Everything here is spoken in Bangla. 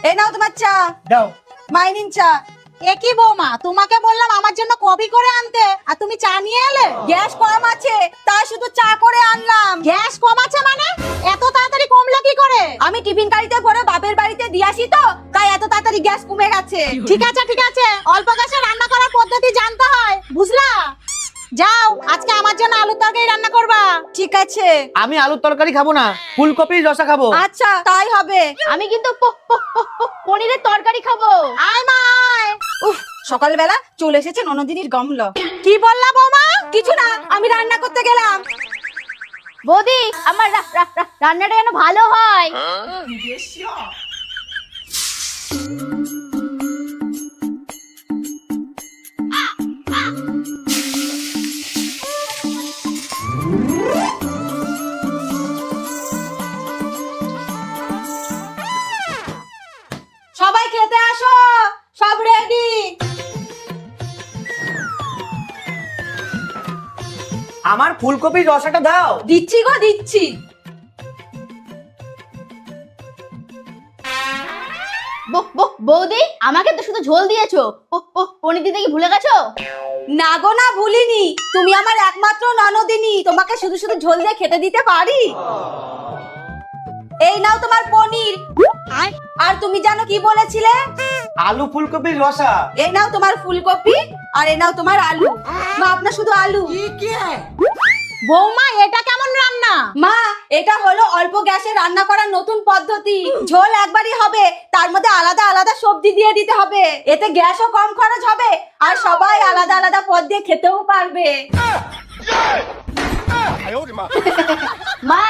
এই নাও তোমার চা। দাও। মাইনিন চা। একই বৌমা, তোমাকে বললাম আমার জন্য কফি করে আনতে আর তুমি চা নিয়ে এলে। গ্যাস কম আছে তাই শুধু চা করে আনলাম। গ্যাস কম আছে মানে? এত তাড়াতাড়ি কমলো কি করে? আমি টিফিন গাড়িতে ভরে বাপের বাড়িতে দিয়ে আসি তো, তাই এত তাড়াতাড়ি গ্যাস কমে গেছে। ঠিক আছে, অল্প গ্যাসে রান্না করার পদ্ধতি জানতে হয়, বুঝলা? যাও, আজকে আমার জন্য আলুর তরকারি রান্না করবা। ঠিক আছে। আমি আলুর তরকারি খাবো না, ফুলকপির রসা খাবো। আচ্ছা তাই হবে। আমি কিন্তু পনিরের তরকারি খাবো। আয় মা আয়। উফ, সকালবেলা চলে এসেছে ননদিনীর গমল। কি বললা বৌমা? কিছু না, আমি রান্না করতে গেলাম। বৌদি, আমার রান্নাটা যেন ভালো হয়। সবাই খেতে আসো, সব রেডি। আমার ফুলকপির রসাটা দাও। দিচ্ছি গো দিচ্ছি। বৌদি, আমাকে তো শুধু ঝোল দিয়েছো, পনির দিতে কি ভুলে গেছো? না গো না, ভুলিনি। তুমি আমার একমাত্র ননদিনী, তোমাকে শুধু শুধু ঝোল দিয়ে খেতে দিতে পারি? এই নাও তোমার পনির। আর তুমি জানো কি বলেছিলে? আলু ফুলকপির রসা। এই নাও তোমার ফুলকপি আর এই নাও তোমার আলু। মা, আপনার শুধু আলু। বৌমা, এটা কেমন রান্না? মা, এটা হলো অল্প গ্যাসে রান্না করার নতুন পদ্ধতি। ঝোল একবারই হবে, তার মধ্যে আলাদা আলাদা সবজি দিয়ে দিতে হবে। এতে গ্যাসও কম খরচ হবে আর সবাই আলাদা আলাদা পদ দিয়ে খেতেও পারবে। মা